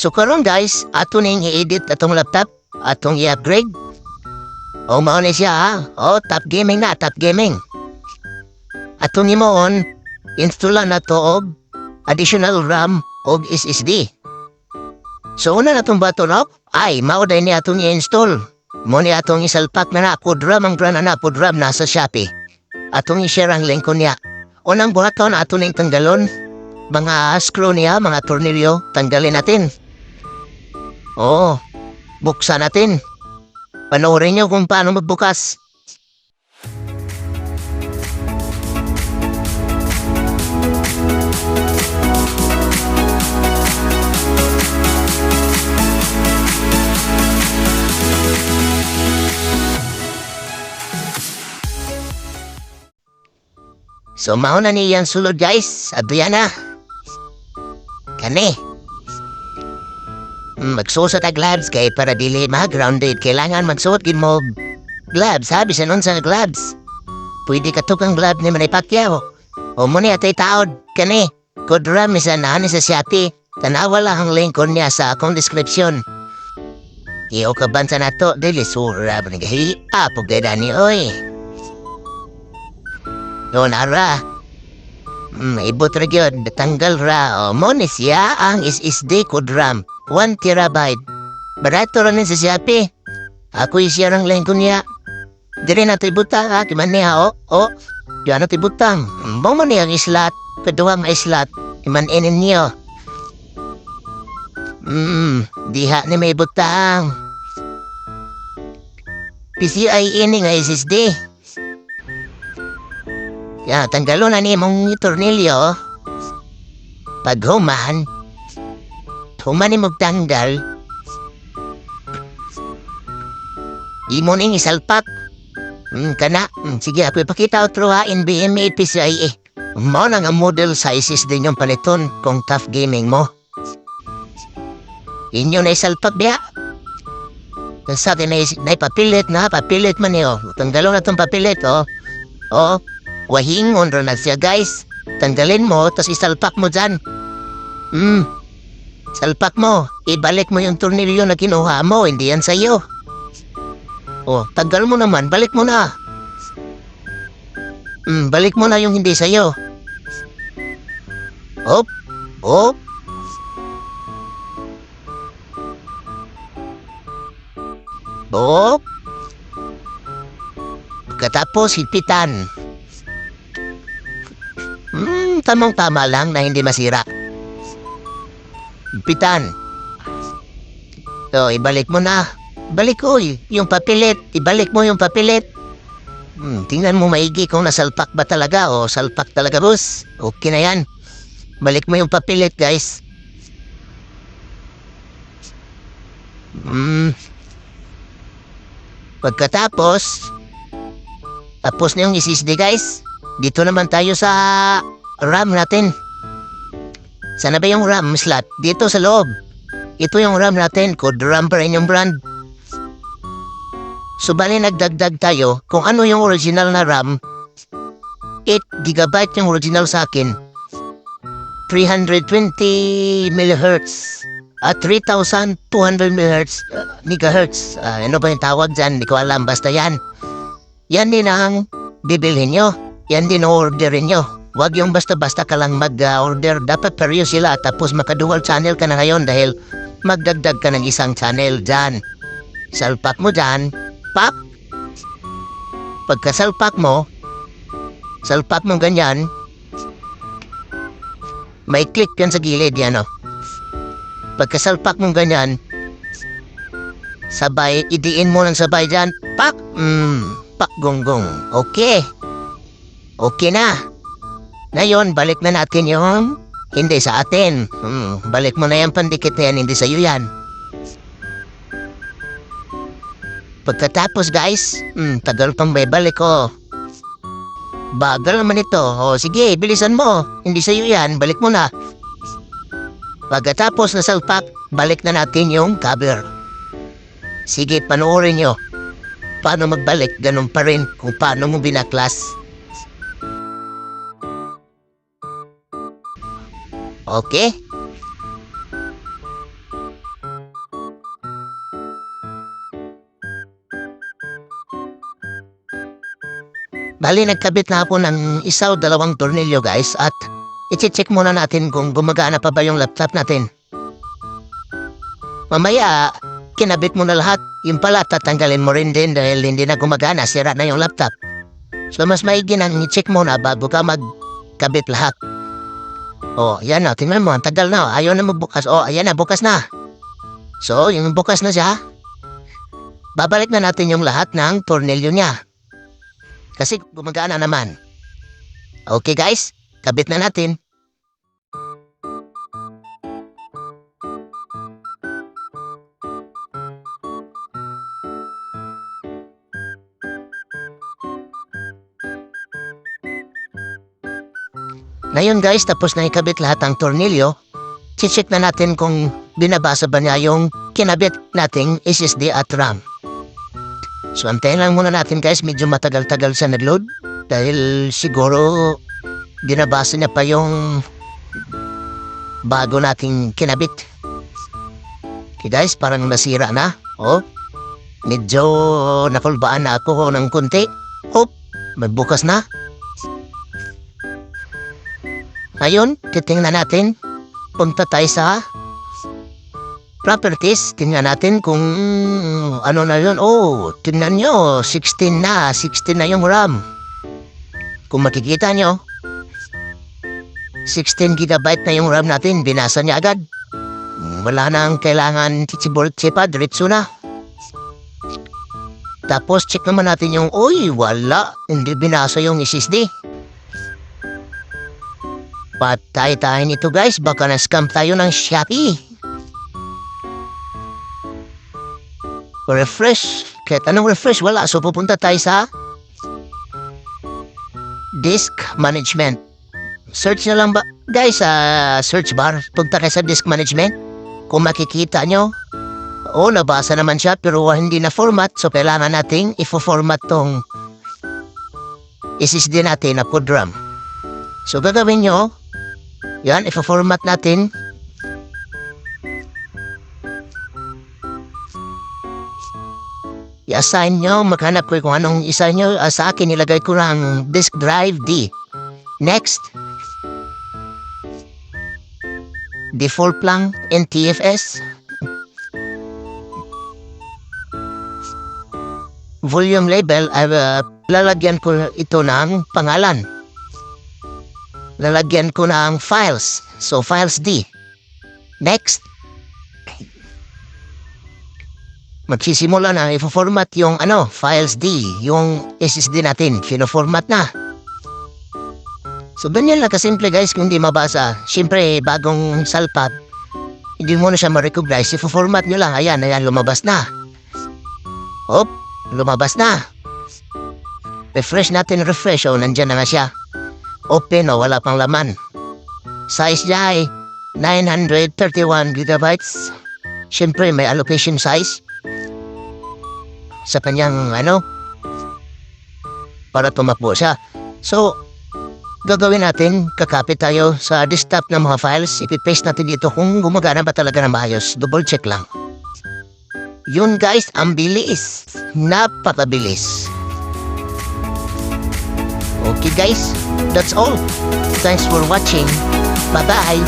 So karon guys, ato ning i-edit atong laptop, atong i-upgrade. O mao ni siya ha. O top gaming na, top gaming. Atong imoon, installan na to og additional RAM og SSD. So una na itong button up, ay mauday ni atong i-install. Mo ni atong isalpak na pudram ang brand na pudram nasa Shopee. Atong i-share ang link ko niya. Unang buhaton atong ning tanggalon. Mga screw niya, mga tornilyo, tanggalin natin. Buksan natin. Panoorin niyo kung paano magbukas. So mao na niyang sulod guys, aduyan na. Kani. Magsuot ang gloves kay para dili ma-grounded. Kailangan magsuot gid mo gloves, sabi sa nun sa gloves. Pwede ka tukang gloves ni Manny Pacquiao. O mo ni atay taod, kani. Code RAM isa na sa Shopee. Tanawa lang ang link ko niya sa akong description. Iyo ka bansa na to, dili sura ba nagahi. Apog gada ni oy. Doon ara. Ibot ra gyud, tanggal ra. Mo ni siya ang SSD code RAM. 1 terabyte. Barato ra ni sa Shopee. Ako i-share ang link ko niya. Dire na ito'y butang ha. Kiman niya Diyan na ito'y butang. Mo man niya ang islat. Kaduhang islat. Kiman inin niyo. Diha ni may butang. PCIe ni nga SSD. Kaya tanggalo na ni mong tornilyo. Pag human ni magtanggal. Imo ning isalpak. Kana. Sige, ako ipakita o truha NVMe PCIe. Mo na nga model sizes din yung paliton kung tough gaming mo. Inyo na isalpak biya. Sa atin na ipapilit na, papilit man niyo. Tanggalo na itong papilit wahingon rin na siya guys. Tanggalin mo, tas isalpak mo dyan. Salpak mo, ibalik mo yung tornilyo na kinuha mo, hindi yan sa'yo. Tanggal mo naman, balik mo na. Balik mo na yung hindi sa'yo. Hop. Pagkatapos, hipitan. Tamang-tama lang na hindi masira. Hipitan. So, ibalik mo na. Balik ko yung papilit. Ibalik mo yung papilit. Tingnan mo maigi kung nasalpak ba talaga o salpak talaga, boss. Okay na yan. Balik mo yung papilit, guys. Pagkatapos, tapos na yung SSD, guys. Dito naman tayo sa RAM natin. Sana ba yung RAM slot? Dito sa loob. Ito yung RAM natin. Code RAM pa rin yung brand. So bali nagdagdag tayo kung ano yung original na RAM. 8GB yung original sa akin. 320 MHz. At 3,200 MHz. Ano ba yung tawag dyan? Hindi ko alam. Basta yan. Yan din ang bibilhin nyo. Yan din orderin nyo. Huwag yung basta-basta ka lang mag-order. Dapat pareho sila. Tapos makadual channel ka na ngayon dahil magdagdag ka ng isang channel dyan. Salpak mo dyan. Pap! Pagkasalpak mo ganyan. May click yan sa gilid yan Pagkasalpak mo ganyan. Sabay, idiin mo ng sabay dyan. Pak! Pak gonggong. Okay. Okay na. Ngayon, balik na natin yung hindi sa atin. Balik mo na yung pandikit na yan, hindi sa'yo yan. Pagkatapos guys, tagal pang may balik Bagal naman ito. Sige, bilisan mo. Hindi sa'yo yan, balik mo na. Pagkatapos na salpak, balik na natin yung cover. Sige, panoorin nyo. Paano magbalik, ganun pa rin kung paano mo binaklas. Okay? Bali, nagkabit na po ng isa o dalawang tornilyo guys at i-check muna natin kung gumagana pa ba yung laptop natin. Mamaya, kinabit mo na lahat. Yung pala, tatanggalin mo rin din dahil hindi na gumagana, sira na yung laptop. So, mas maigi nang i-check muna bago ka magkabit lahat. Oh, yan na. Tingnan mo, ang tagal na. Ayaw na magbukas. Oh, ayan na, bukas na. So, yung bukas na siya, babalik na natin yung lahat ng tornilyo niya. Kasi gumagana naman. Okay guys, kabit na natin. Ngayon guys, tapos na ikabit lahat ng tornilyo, check na natin kung binabasa ba niya yung kinabit nating SSD at RAM. So antayin lang muna natin guys, medyo matagal-tagal siya nag-load dahil siguro binabasa niya pa yung bago nating kinabit. Okay guys, parang nasira na. Oh, medyo nakulbaan na ako ng kunti. Oh, magbukas na. Ngayon, titingnan natin. Punta tayo sa properties. Tingnan natin kung ano na yun. Oh, tingnan nyo. 16 na yung RAM. Kung makikita nyo, 16 gigabyte na yung RAM natin. Binasa niya agad. Wala nang kailangan chichipa. Diretso na. Tapos, check naman natin yung, uy, wala. Hindi binasa yung SSD. Patay tayo nito guys, baka na-scam tayo ng Shopee. Refresh. Kahit anong refresh, wala. So pupunta tayo sa disk management. Search na lang ba? Guys, search bar. Punta kayo sa disk management. Kung makikita nyo, nabasa naman siya pero hindi na format. So kailangan nating i-format tong SSD natin na PUDRAM. So gagawin nyo, yan, i-format natin. I-assign nyo, maghanap ko kung anong isa nyo. Sa akin, nilagay ko ng disk drive D. Next. Default lang, NTFS. Volume label, lalagyan ko ito ng pangalan. Lalagyan ko ng files. So, files D. Next. Magsisimula na i-format yung files D. Yung SSD natin. Fino-format na. So, ganyan lang kasimple guys kung hindi mabasa. Siyempre, bagong salpat. Hindi mo na siya ma-recognize. I-format nyo lang. Ayan, lumabas na. Hop, lumabas na. Refresh natin, refresh. O, nandyan na nga siya. Open, wala pang laman. Size niya ay 931 gigabytes. Siyempre, may allocation size. Sa kanyang, para tumakbo siya. So, gagawin natin, kakapit tayo sa desktop ng mga files. Ipipaste natin dito kung gumagana ba talaga ng maayos. Double check lang. Yun guys, ang bilis. Napakabilis. Okay guys, that's all. Thanks for watching. Bye-bye.